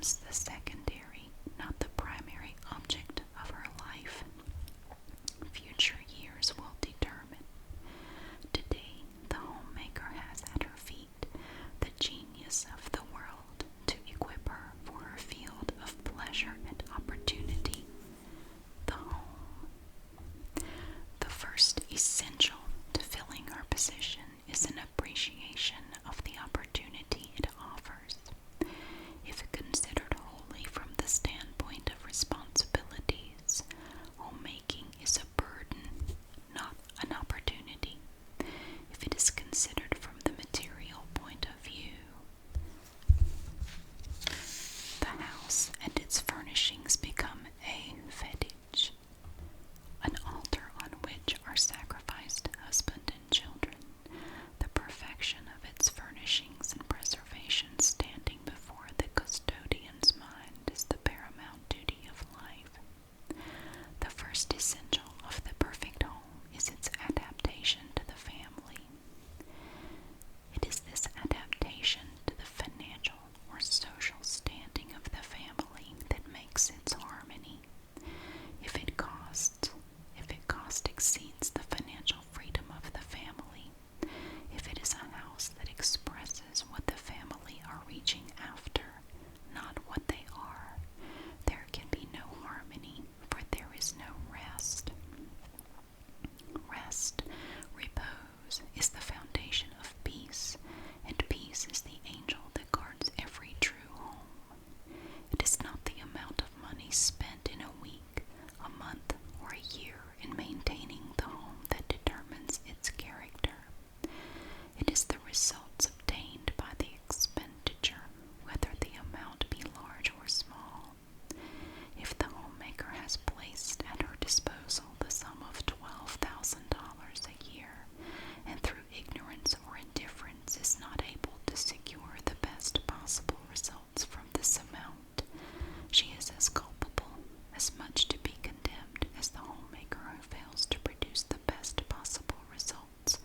becomes the secondary, not the primary object of her life. Future years will determine. Today, the homemaker has at her feet the genius of the world to equip her for her field of pleasure and opportunity, the home. The first essential to filling her position is an appreciation of the opportunity it offers. If considered wholly from the standpoint of responsibilities, homemaking is a burden, not an opportunity. If it is considered from the material point of view, the house and its furnishings become a fetish, an altar on which are sacrificed husband and children. The perfection of its furnishings and preservation standing before the custodian's mind is the paramount duty of life. The first essential of the perfect home is its adaptation to the family. It is this adaptation to the financial or social standing of the family that makes its harmony. If cost exceeds the financial freedom of the family, if it is a house that expresses what the family are reaching after, not what they are, there can be no harmony, for there is no rest. Rest, repose, is the foundation of peace, and peace is the angel that guards every true home. It is not the amount of money spent in a week, a month, or a year in maintaining the home that determines its character. It is the results obtained by the expenditure, whether the amount be large or small. If the homemaker has placed at her disposal the sum of $12,000 a year, and through ignorance or indifference is not able to secure the best possible results from this amount, she is as culpable, as much to be condemned, as the homemaker who fails to produce the best possible results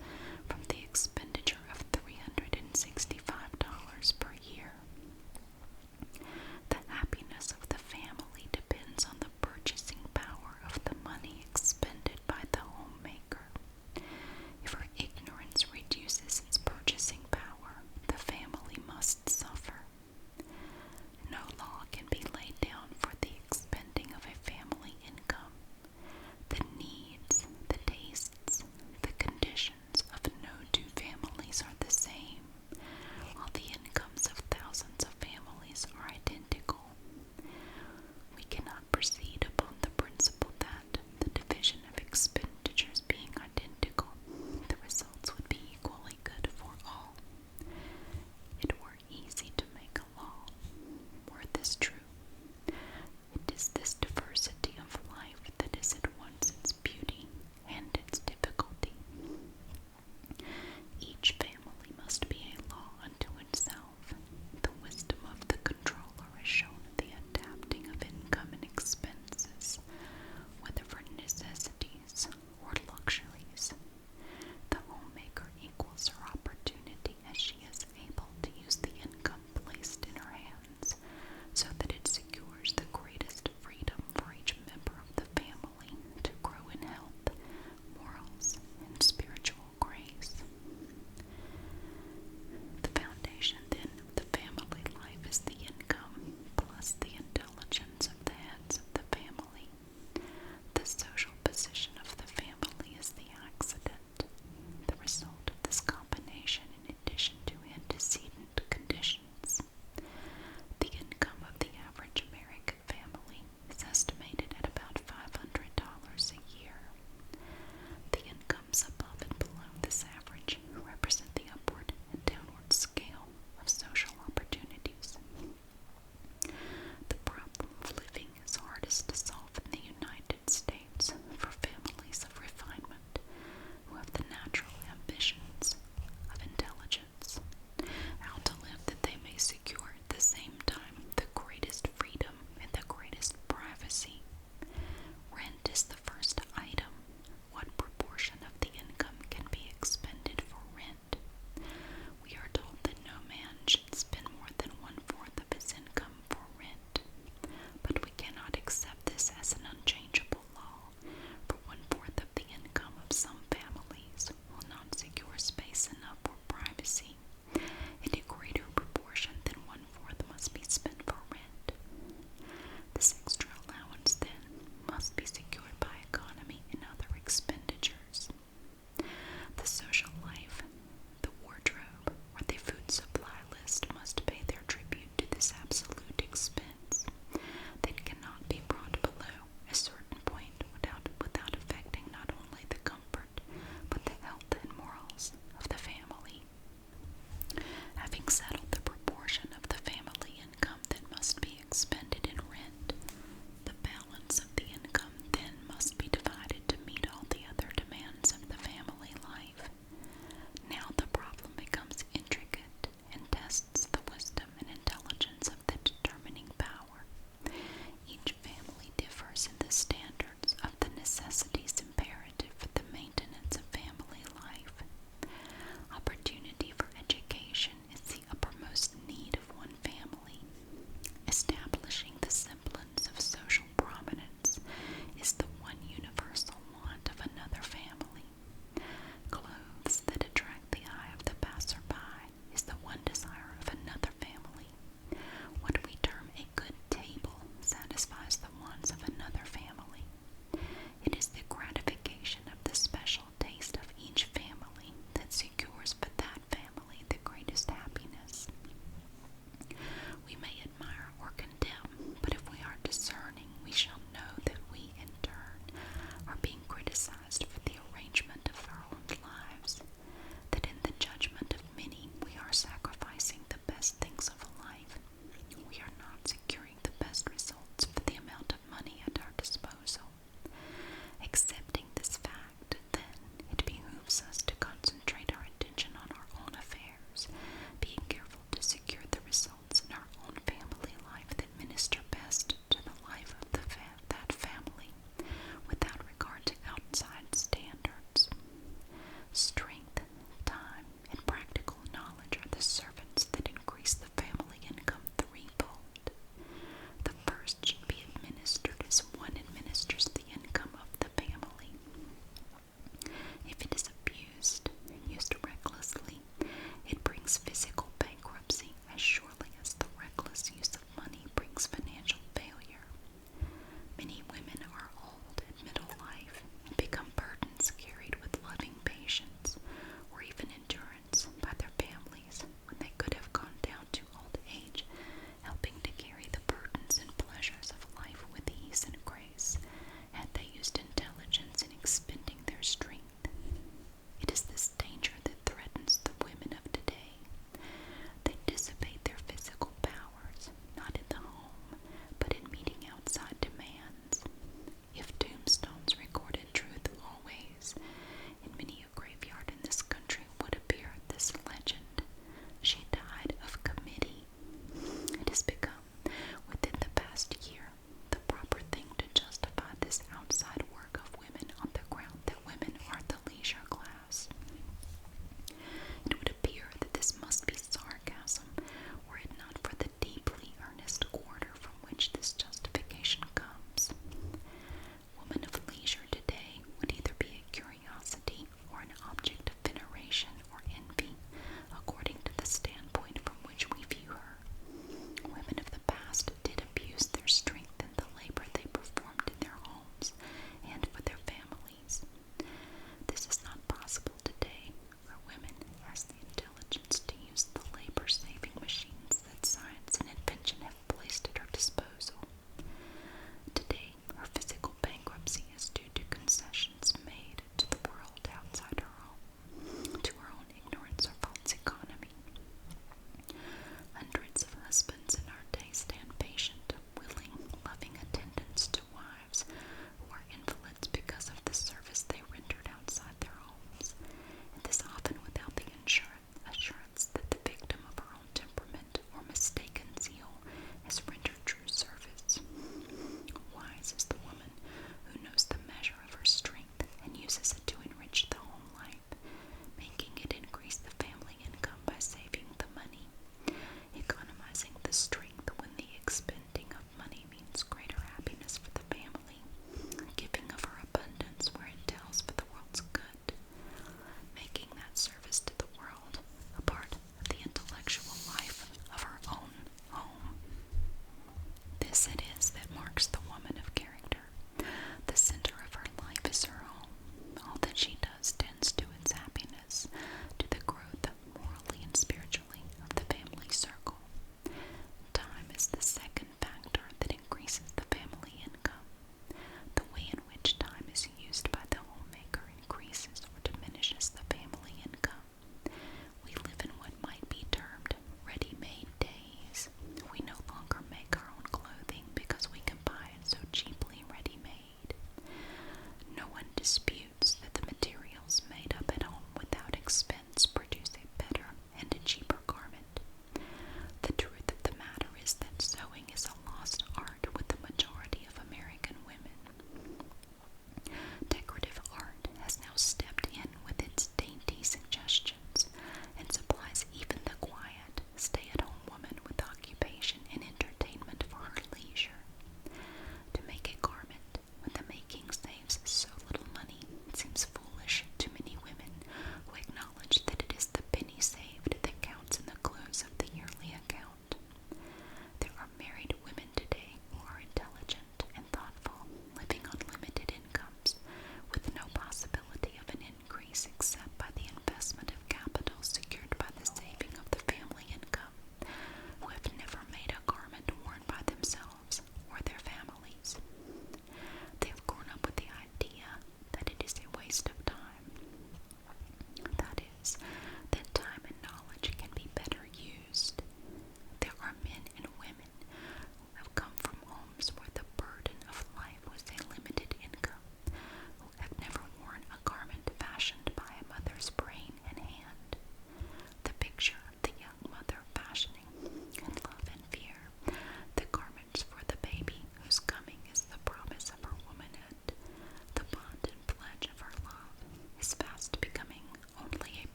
from the expenditure of $365 per year. The happiness of the family depends on the purchasing power of the money expended by the homemaker. If her ignorance reduces its purchasing power, the family must suffer. No law can be laid down for the expending of a family income. The needs, the tastes, the conditions of no two families are the same, while the incomes of thousands of families are identical. We cannot proceed upon the principle that, the division of expenditures being identical, the results would be equally good for all. It were easy to make a law, were this true. It is this diversity of life that is at once its beauty and its difficulty. Each family must be a law unto itself. The wisdom of the controller is shown in the adapting of income and expenses, whether for necessities or luxuries. The homemaker equals her opportunity as she is able to use the income placed in her hands, so that it secures the greatest freedom for each member of the family to grow in health, morals, and spiritual grace. The foundation, then, of the family life is the income, plus the intelligence of the heads of the family. The social position of the family is the accident, the result of this combination in addition to antecedent conditions. The income of the average American family is estimated at about $500 a year. The incomes above and below this average represent the upward and downward scale of social opportunities. The problem of living is hardest to solve in the United States for families of refinement who have the natural ambitions of intelligence. How to live that they may secure at the same time the greatest freedom and the greatest privacy. Rent is the first item. What proportion of the income can be expended for rent? We are told that no man should spend more than 1/4 of his income for rent.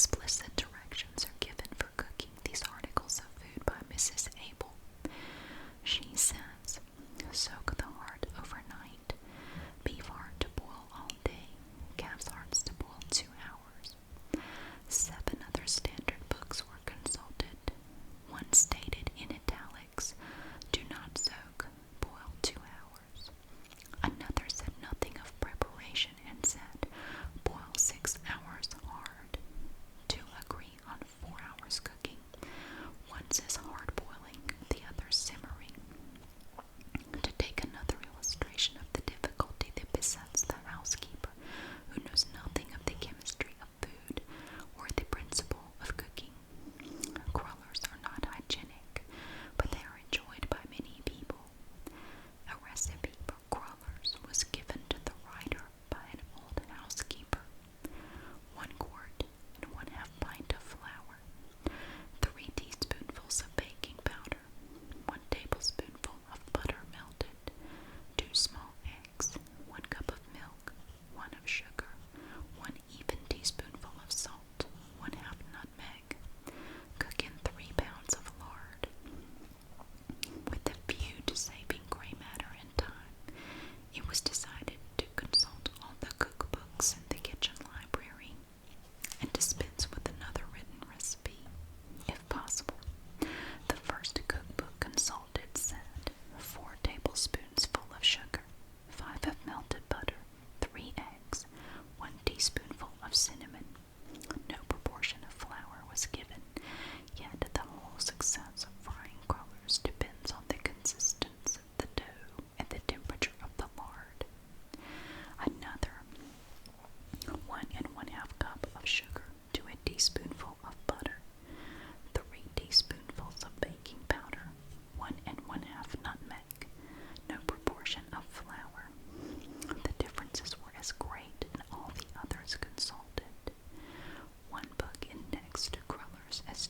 Explicit directions are given for cooking these articles of food by Mrs. Abel. She says, soak the heart overnight, beef heart to boil all day, calf's hearts to boil 2 hours. 7 other standard books were consulted. One stated in italics, do not soak, boil 2 hours. Another said nothing of preparation and said, boil 6 hours hard. 2 agree on 4 hours cooking. One says hard boiling, the other simmering. To take another illustration of the difficulty that besets the housekeeper who knows nothing of the chemistry of food or the principle of cooking. Crullers are not hygienic, but they are enjoyed by many people. A recipe for crullers was given to the writer by an old housekeeper. 1 quart and 1/2 pint of flour, 3 teaspoonfuls of baking powder, 1 tablespoonful of butter melted, 2 small eggs, 1 cup of milk, 1 of sugar, 1 even teaspoonful of salt, 1/2 nutmeg. Cook in 3 pounds of lard. With a view to saving gray matter and time, it was decided to consult all the cookbooks in the kitchen library and dispense with another written recipe, if possible. The first cookbook consulted said 4 tablespoons full of sugar, 5 of melted butter, 3 eggs, 1 teaspoonful of cinnamon. No proportion of flour was given, yet the whole success of frying crullers depends on the consistency of the dough and the temperature of the lard. Another 1 1/2 cup of sugar to a teaspoonful of butter, 3 teaspoonfuls of baking powder, 1 1/2 nutmeg, no proportion of flour. The differences were as great in all the others consulted. One book indexed to crullers as